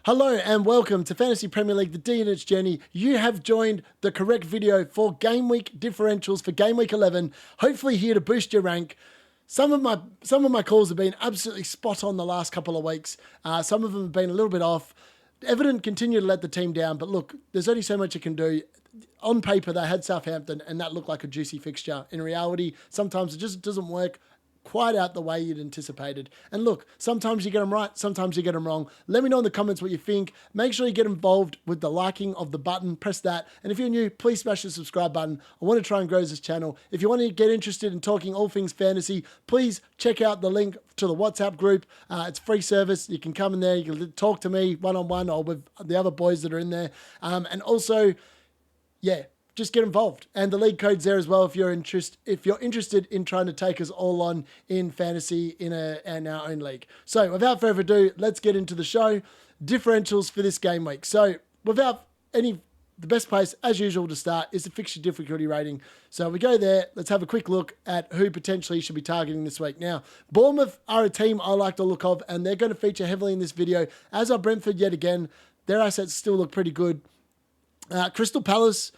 Hello and welcome to Fantasy Premier League, the D and its journey. You have joined the correct video for game week differentials for game week 11. Hopefully here to boost your rank. Some of my calls have been absolutely spot on the last couple of weeks. Some of them have been a little bit off. Everton continue to let the team down, but look, there's only so much you can do. On paper, they had Southampton, and that looked like a juicy fixture. In reality, sometimes it just doesn't work quite out the way you'd anticipated. And look, sometimes you get them right, sometimes you get them wrong. Let me know in the comments what you think. Make sure you get involved with the liking of the button. Press that. And if you're new, please smash the subscribe button. I want to try and grow this channel. If you want to get interested in talking all things fantasy, please check out the link to the WhatsApp group. It's free service. You can come in there. You can talk to me one-on-one or with the other boys that are in there. And also, yeah, just get involved. And the league code's there as well if you're interested in trying to take us all on in fantasy in our own league. So without further ado, let's get into the show. Differentials for this game week. So the best place, as usual, to start is the fixture difficulty rating. So we go there. Let's have a quick look at who potentially should be targeting this week. Now, Bournemouth are a team I like the look of, and they're going to feature heavily in this video, as are Brentford yet again. Their assets still look pretty good. Crystal Palace,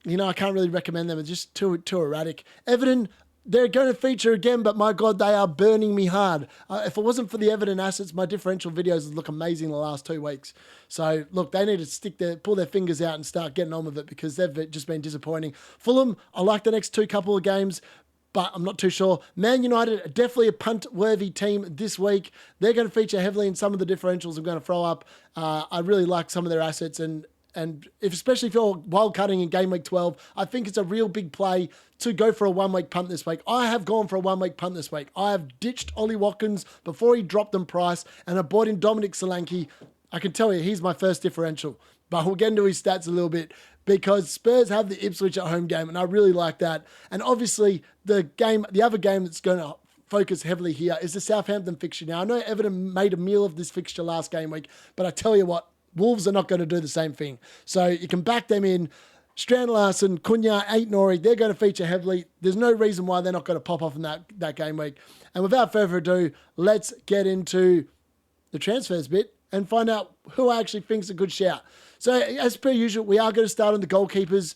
I can't really recommend them. It's just too erratic. Everton, they're going to feature again, but my God, they are burning me hard. If it wasn't for the Everton assets, my differential videos would look amazing the last 2 weeks. So, look, they need to pull their fingers out and start getting on with it because they've just been disappointing. Fulham, I like the next couple of games, but I'm not too sure. Man United are definitely a punt-worthy team this week. They're going to feature heavily in some of the differentials I'm going to throw up. I really like some of their assets, and especially if you're wild cutting in game week 12, I think it's a real big play to go for a 1 week punt this week. I have gone for a 1 week punt this week. I have ditched Ollie Watkins before he dropped in price, and I bought in Dominic Solanke. I can tell you, he's my first differential, but we'll get into his stats a little bit because Spurs have the Ipswich at home game, and I really like that. And obviously, the other game that's going to focus heavily here is the Southampton fixture. Now, I know Everton made a meal of this fixture last game week, but I tell you what, Wolves are not going to do the same thing. So you can back them in. Strand Larson, Cunha, Ait-Nouri, they're going to feature heavily. There's no reason why they're not going to pop off in that game week. And without further ado, let's get into the transfers bit and find out who I actually think's a good shout. So as per usual, we are going to start on the goalkeepers.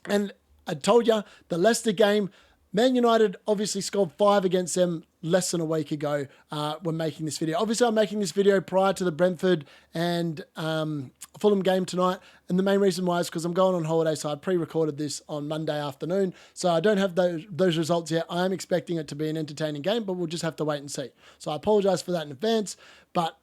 And I told you, the Leicester game, Man United obviously scored 5 against them less than a week ago when making this video. Obviously, I'm making this video prior to the Brentford and Fulham game tonight. And the main reason why is because I'm going on holiday, so I pre-recorded this on Monday afternoon. So I don't have those results yet. I am expecting it to be an entertaining game, but we'll just have to wait and see. So I apologize for that in advance, but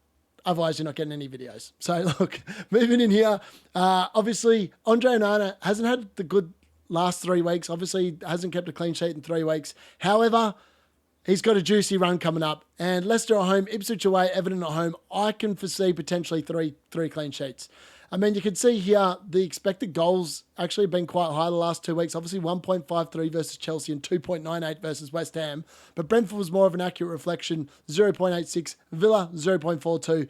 otherwise you're not getting any videos. So look, moving in here, obviously, Andre Onana hasn't had the good last 3 weeks. Obviously, hasn't kept a clean sheet in 3 weeks. However, he's got a juicy run coming up. And Leicester at home, Ipswich away, Everton at home. I can foresee potentially three clean sheets. I mean, you can see here the expected goals actually have been quite high the last 2 weeks. Obviously, 1.53 versus Chelsea and 2.98 versus West Ham. But Brentford was more of an accurate reflection, 0.86. Villa, 0.42.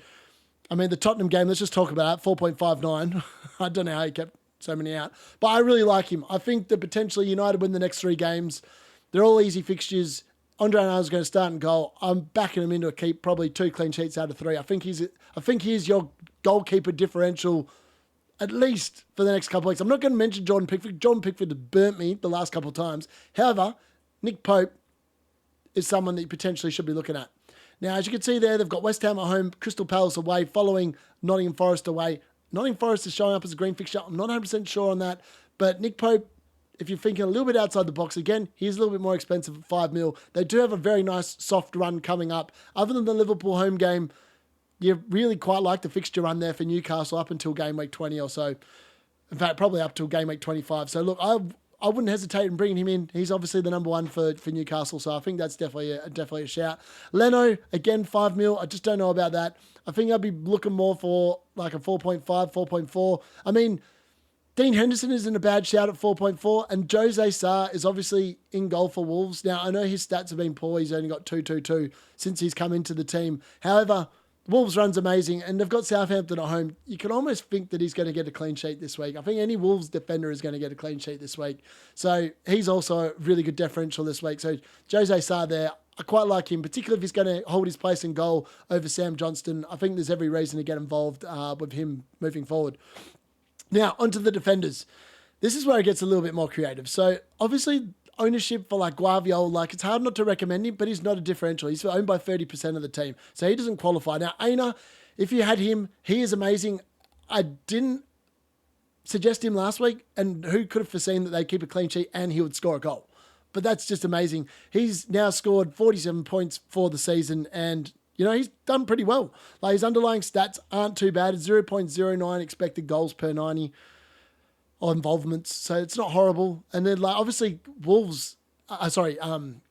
I mean, the Tottenham game, let's just talk about that, 4.59. I don't know how he kept so many out. But I really like him. I think that potentially United win the next 3 games. They're all easy fixtures. Andre Onana is going to start and goal. I'm backing him into a keep, probably 2 clean sheets out of 3. I think he's your goalkeeper differential at least for the next couple of weeks. I'm not going to mention Jordan Pickford. Jordan Pickford has burnt me the last couple of times. However, Nick Pope is someone that you potentially should be looking at. Now, as you can see there, they've got West Ham at home, Crystal Palace away, following Nottingham Forest away. Nottingham Forest is showing up as a green fixture. I'm not 100% sure on that. But Nick Pope, if you're thinking a little bit outside the box, again, he's a little bit more expensive at 5 mil. They do have a very nice soft run coming up. Other than the Liverpool home game, you really quite like the fixture run there for Newcastle up until game week 20 or so. In fact, probably up till game week 25. So look, I wouldn't hesitate in bringing him in. He's obviously the number 1 for Newcastle, so I think that's definitely a shout. Leno, again, 5 mil. I just don't know about that. I think I'd be looking more for like a 4.5, 4.4. I mean, Dean Henderson isn't a bad shout at 4.4, and Jose Sarr is obviously in goal for Wolves. Now, I know his stats have been poor. He's only got 2.22 since he's come into the team. However, Wolves run's amazing, and they've got Southampton at home. You can almost think that he's going to get a clean sheet this week. I think any Wolves defender is going to get a clean sheet this week. So he's also a really good differential this week. So Jose Sarr there, I quite like him, particularly if he's going to hold his place in goal over Sam Johnston. I think there's every reason to get involved with him moving forward. Now, onto the defenders. This is where it gets a little bit more creative. So obviously, ownership for like Gw11, like it's hard not to recommend him, but he's not a differential. He's owned by 30% of the team. So he doesn't qualify. Now, Aina, if you had him, he is amazing. I didn't suggest him last week, and who could have foreseen that they'd keep a clean sheet and he would score a goal? But that's just amazing. He's now scored 47 points for the season, and he's done pretty well. Like his underlying stats aren't too bad. It's 0.09 expected goals per 90 or involvements, so it's not horrible. And then, like, obviously, Wolves, Nottingham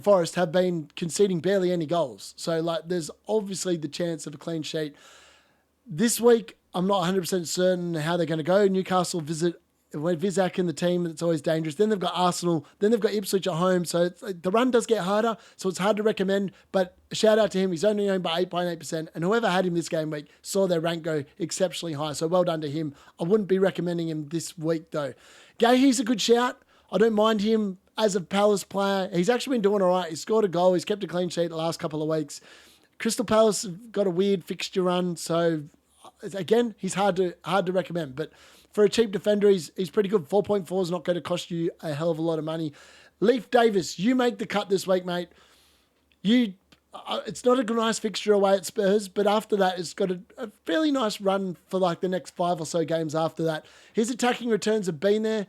Forest have been conceding barely any goals. So, like, there's obviously the chance of a clean sheet. This week, I'm not 100% certain how they're going to go. Newcastle visit Vizak in the team, it's always dangerous. Then they've got Arsenal. Then they've got Ipswich at home. So the run does get harder, so it's hard to recommend. But shout out to him. He's only owned by 8.8%. And whoever had him this game week saw their rank go exceptionally high. So well done to him. I wouldn't be recommending him this week, though. Gahey's a good shout. I don't mind him as a Palace player. He's actually been doing all right. He's scored a goal. He's kept a clean sheet the last couple of weeks. Crystal Palace have got a weird fixture run. So, again, he's hard to recommend. But for a cheap defender, he's pretty good. 4.4 is not going to cost you a hell of a lot of money. Leif Davis, you make the cut this week, mate. It's not a nice fixture away at Spurs, but after that, it's got a fairly nice run for like the next 5 or so games after that. His attacking returns have been there.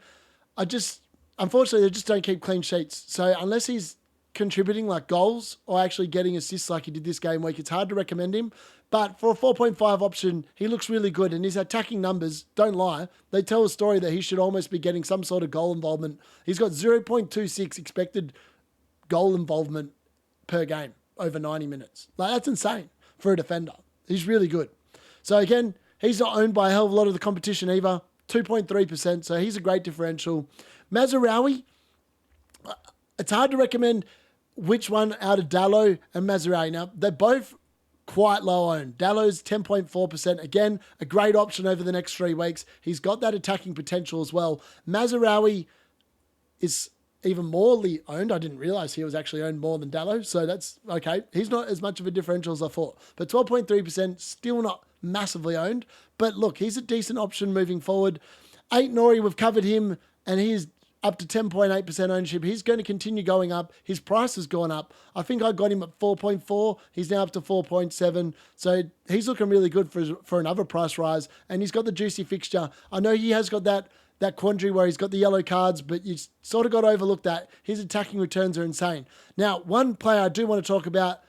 Unfortunately, they just don't keep clean sheets. So unless he's contributing like goals or actually getting assists like he did this game week, it's hard to recommend him. But for a 4.5 option, he looks really good. And his attacking numbers, don't lie, they tell a story that he should almost be getting some sort of goal involvement. He's got 0.26 expected goal involvement per game over 90 minutes. Like, that's insane for a defender. He's really good. So again, he's not owned by a hell of a lot of the competition either. 2.3%, so he's a great differential. Mazraoui, it's hard to recommend which one out of Dalot and Mazraoui. Now, they're both quite low owned. Dallow's 10.4%. Again, a great option over the next 3 weeks. He's got that attacking potential as well. Mazraoui is even more owned. I didn't realize he was actually owned more than Dalot, so that's okay. He's not as much of a differential as I thought. But 12.3%, still not massively owned. But look, he's a decent option moving forward. 8 Nori, we've covered him, and he's up to 10.8% ownership. He's going to continue going up. His price has gone up. I think I got him at 4.4. He's now up to 4.7. So he's looking really good for another price rise. And he's got the juicy fixture. I know he has got that quandary where he's got the yellow cards, but you sort of got to overlook that. His attacking returns are insane. Now, one player I do want to talk about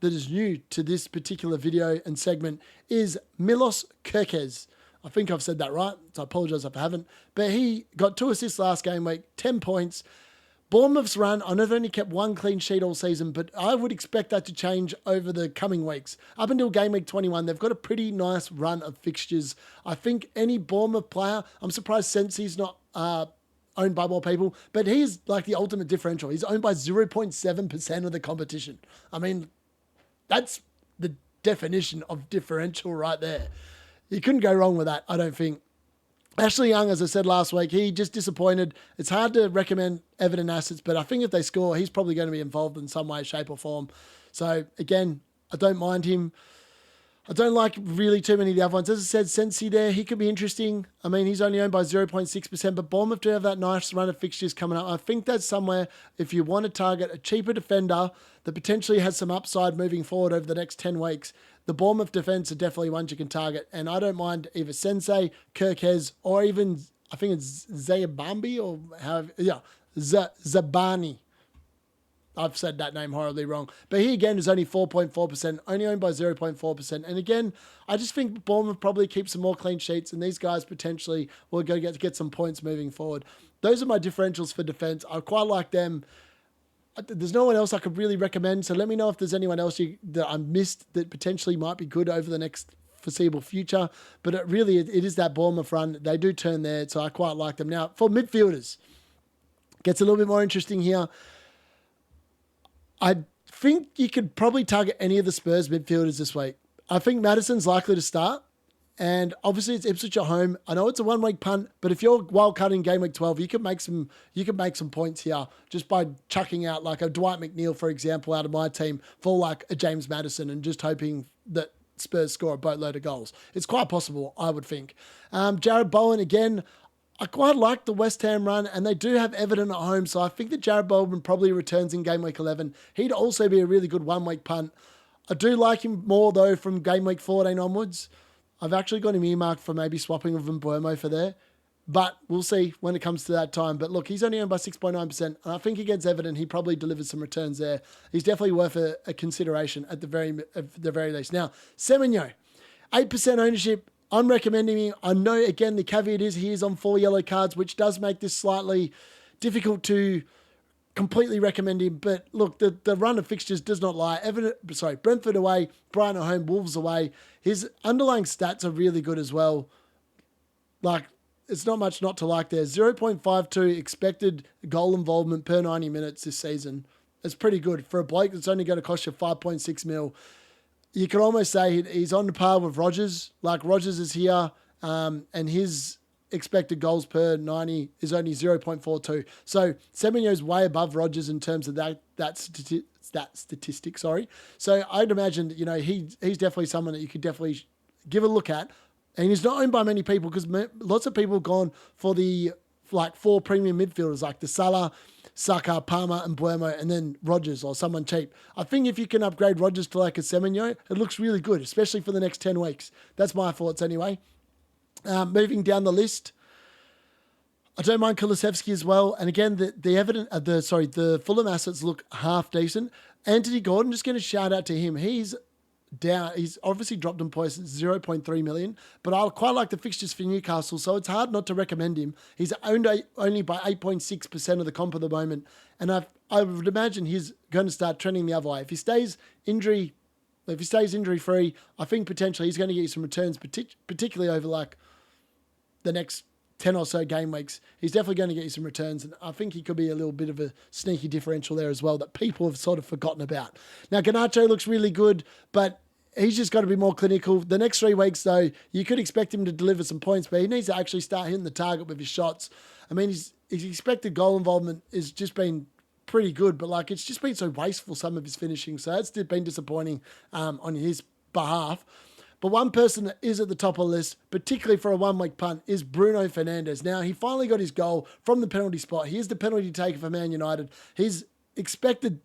that is new to this particular video and segment is Milos Kerkez. I think I've said that right, so I apologise if I haven't. But he got 2 assists last game week, 10 points. Bournemouth's run, I know they've only kept 1 clean sheet all season, but I would expect that to change over the coming weeks. Up until game week 21, they've got a pretty nice run of fixtures. I think any Bournemouth player, I'm surprised Sensi's not owned by more people, but he's like the ultimate differential. He's owned by 0.7% of the competition. I mean, that's the definition of differential right there. You couldn't go wrong with that, I don't think. Ashley Young, as I said last week, he just disappointed. It's hard to recommend Everton assets, but I think if they score, he's probably going to be involved in some way, shape or form. So again, I don't mind him. I don't like really too many of the other ones. As I said, Sensi there, he could be interesting. I mean, he's only owned by 0.6%, but Bournemouth do have that nice run of fixtures coming up. I think that's somewhere, if you want to target a cheaper defender that potentially has some upside moving forward over the next 10 weeks, the Bournemouth defence are definitely ones you can target. And I don't mind either Sensei, Kerkez, or even, I think it's Zayabambi or however, Zabani. I've said that name horribly wrong. But he, again, is only 4.4%, only owned by 0.4%. And again, I just think Bournemouth probably keeps some more clean sheets, and these guys potentially will go get some points moving forward. Those are my differentials for defence. I quite like them. There's no one else I could really recommend, so let me know if there's anyone else that I missed that potentially might be good over the next foreseeable future. But it is that Bournemouth run. They do turn there, so I quite like them. Now, for midfielders, gets a little bit more interesting here. I think you could probably target any of the Spurs midfielders this week. I think Maddison's likely to start. And obviously it's Ipswich at home. I know it's a 1 week punt, but if you're wild cutting game week 12, you can make some points here just by chucking out like a Dwight McNeil, for example, out of my team for like a James Maddison and just hoping that Spurs score a boatload of goals. It's quite possible, I would think. Jared Bowen, again, I quite like the West Ham run, and they do have Everton at home, so I think that Jared Bowen probably returns in game week 11. He'd also be a really good 1 week punt. I do like him more, though, from game week 14 onwards. I've actually got him earmarked for maybe swapping with Mbuemo for there. But we'll see when it comes to that time. But look, he's only owned by 6.9%. And I think against Everton, he probably delivers some returns there. He's definitely worth a consideration at the very least. Now, Semenyo, 8% ownership. I'm recommending him. I know, again, the caveat is he is on 4 yellow cards, which does make this slightly difficult to completely recommend him. But look, the run of fixtures does not lie. Brentford away, Brighton at home, Wolves away. His underlying stats are really good as well. Like, it's not much not to like there. 0.52 expected goal involvement per 90 minutes this season. It's pretty good. For a bloke that's only going to cost you 5.6 mil, you could almost say he's on the par with Rodgers. Like, Rodgers is here, and his expected goals per 90 is only 0.42. So Semenyo's way above Rodgers in terms of that statistic. So I'd imagine, he's definitely someone that you could definitely give a look at. And he's not owned by many people because lots of people have gone for the 4 premium midfielders like the Salah, Saka, Palmer, and Mbuemo, and then Rodgers or someone cheap. I think if you can upgrade Rodgers to like a Semenyo, it looks really good, especially for the next 10 weeks. That's my thoughts anyway. Moving down the list, I don't mind Kulusevski as well. And again, the Fulham assets look half decent. Anthony Gordon, just going to shout out to him. He's down. He's obviously dropped in points at 0.3 million, but I quite like the fixtures for Newcastle, so it's hard not to recommend him. He's owned only by 8.6% of the comp at the moment, and I would imagine he's going to start trending the other way. If he stays injury free, I think potentially he's going to get you some returns, particularly over like the next 10 or so game weeks. He's definitely going to get you some returns, and I think he could be a little bit of a sneaky differential there as well that people have sort of forgotten about. Now, Garnacho looks really good, but he's just got to be more clinical. The next 3 weeks, though, you could expect him to deliver some points, but he needs to actually start hitting the target with his shots. I mean, his expected goal involvement has just been pretty good, but like it's just been so wasteful, some of his finishing, so it's been disappointing on his behalf. But one person that is at the top of the list, particularly for a 1 week punt, is Bruno Fernandes. Now, he finally got his goal from the penalty spot. He is the penalty taker for Man United. His expected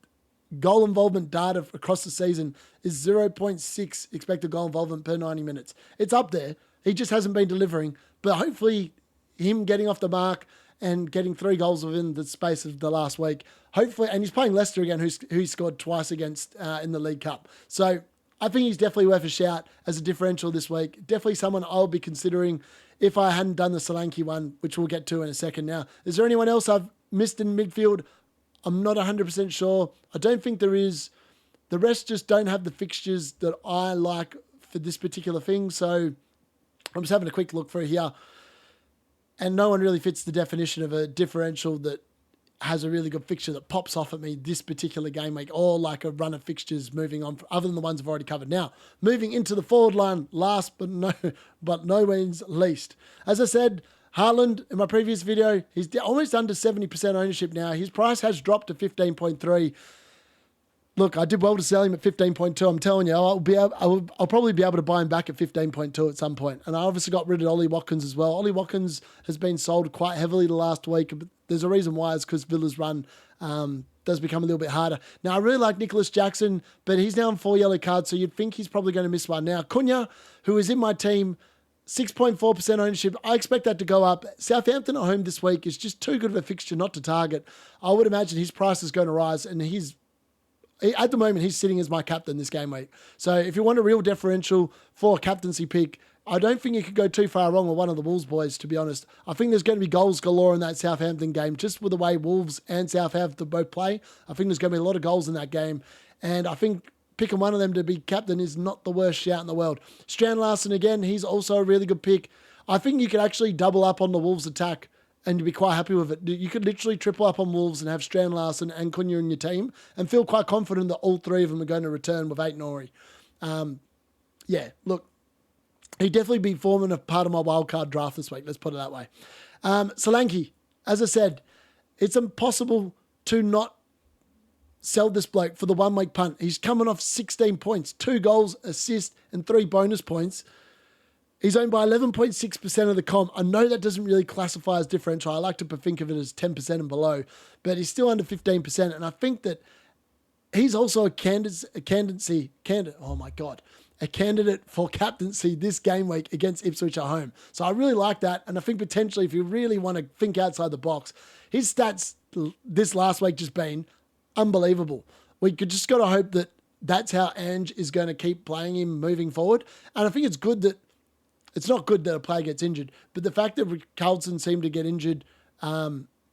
goal involvement data across the season is 0.6 expected goal involvement per 90 minutes. It's up there. He just hasn't been delivering. But hopefully, him getting off the mark and getting 3 goals within the space of the last week, hopefully, and he's playing Leicester again, who he scored twice against in the League Cup. So I think he's definitely worth a shout as a differential this week. Definitely someone I'll be considering if I hadn't done the Solanke one, which we'll get to in a second. Now, is there anyone else I've missed in midfield? I'm not 100% sure. I don't think there is. The rest just don't have the fixtures that I like for this particular thing. So I'm just having a quick look through here. And no one really fits the definition of a differential that has a really good fixture that pops off at me this particular game week, or like a run of fixtures moving on, other than the ones I've already covered. Now, moving into the forward line, last but no means least. As I said, Haaland, in my previous video, he's almost under 70% ownership now. His price has dropped to 15.3. Look, I did well to sell him at 15.2. I'm telling you, I'll probably be able to buy him back at 15.2 at some point. And I obviously got rid of Ollie Watkins as well. Ollie Watkins has been sold quite heavily the last week. But there's a reason why. It's because Villa's run does become a little bit harder. Now, I really like Nicholas Jackson, but he's now on 4 yellow cards, so you'd think he's probably going to miss one. Now, Cunha, who is in my team, 6.4% ownership. I expect that to go up. Southampton at home this week is just too good of a fixture not to target. I would imagine his price is going to rise, and at the moment, he's sitting as my captain this game week. So if you want a real differential for a captaincy pick, I don't think you could go too far wrong with one of the Wolves boys, to be honest. I think there's going to be goals galore in that Southampton game, just with the way Wolves and Southampton both play. I think there's going to be a lot of goals in that game. And I think picking one of them to be captain is not the worst shout in the world. Strand Larsen, again, he's also a really good pick. I think you could actually double up on the Wolves attack and you'd be quite happy with it. You could literally triple up on Wolves and have Strand Larsen and Cunha in your team and feel quite confident that all three of them are going to return with Aït-Nouri. Yeah, look, he'd definitely be forming a part of my wildcard draft this week. Let's put it that way. Solanke, as I said, it's impossible to not sell this bloke for the 1 week punt. He's coming off 16 points, 2 goals, assist, and 3 bonus points. He's owned by 11.6% of the comp. I know that doesn't really classify as differential. I like to think of it as 10% and below, but he's still under 15%. And I think that he's also a candidate for captaincy this game week against Ipswich at home. So I really like that. And I think potentially if you really want to think outside the box, his stats this last week just been unbelievable. We could just got to hope that that's how Ange is going to keep playing him moving forward. And I think it's good that it's not good that a player gets injured, but the fact that Carlton seemed to get injured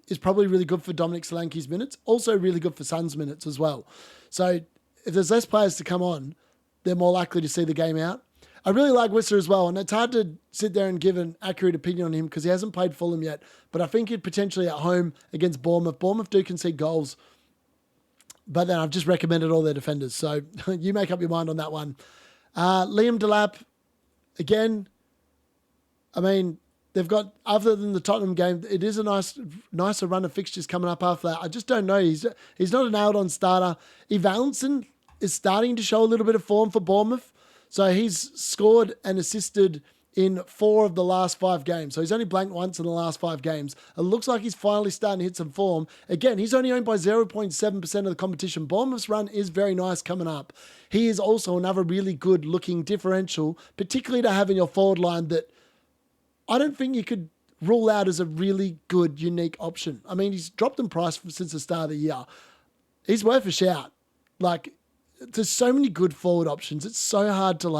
is probably really good for Dominic Solanke's minutes. Also really good for Sun's minutes as well. So if there's less players to come on, they're more likely to see the game out. I really like Whistler as well, and it's hard to sit there and give an accurate opinion on him because he hasn't played Fulham yet, but I think he'd potentially at home against Bournemouth. Bournemouth do concede goals, but then I've just recommended all their defenders, so you make up your mind on that one. Liam Delap, again, I mean, they've got, other than the Tottenham game, it is a nicer run of fixtures coming up after that. I just don't know. He's not a nailed-on starter. Evalinson is starting to show a little bit of form for Bournemouth. So he's scored and assisted in 4 of the last 5 games. So he's only blanked once in the last 5 games. It looks like he's finally starting to hit some form. Again, he's only owned by 0.7% of the competition. Bournemouth's run is very nice coming up. He is also another really good-looking differential, particularly to have in your forward line that I don't think you could rule out as a really good, unique option. I mean, he's dropped in price since the start of the year. He's worth a shout. Like, there's so many good forward options. It's so hard to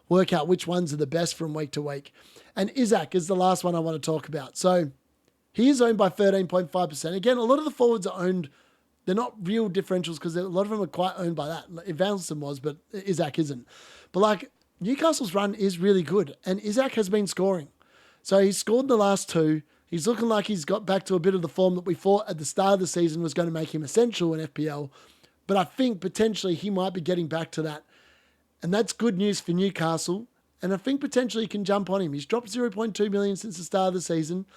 work out which ones are the best from week to week. And Isaac is the last one I want to talk about. So he is owned by 13.5%. Again, a lot of the forwards are owned. They're not real differentials because a lot of them are quite owned by that. Evanson was, but Isaac isn't. But Newcastle's run is really good. And Isaac has been scoring. So he's scored the last 2. He's looking like he's got back to a bit of the form that we thought at the start of the season was going to make him essential in FPL. But I think potentially he might be getting back to that. And that's good news for Newcastle. And I think potentially you can jump on him. He's dropped 0.2 million since the start of the season.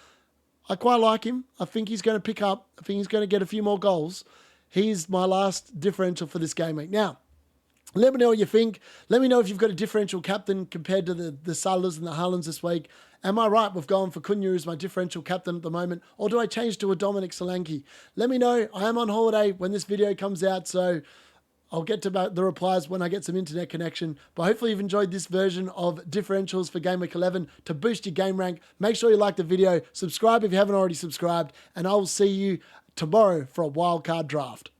I quite like him. I think he's going to pick up. I think he's going to get a few more goals. He's my last differential for this game week. Now, let me know what you think. Let me know if you've got a differential captain compared to the Salahs and the Haalands this week. Am I right with going for Cunha as my differential captain at the moment? Or do I change to a Dominic Solanke? Let me know. I am on holiday when this video comes out, so I'll get to the replies when I get some internet connection. But hopefully you've enjoyed this version of differentials for Game Week 11 to boost your game rank. Make sure you like the video. Subscribe if you haven't already subscribed. And I will see you tomorrow for a wildcard draft.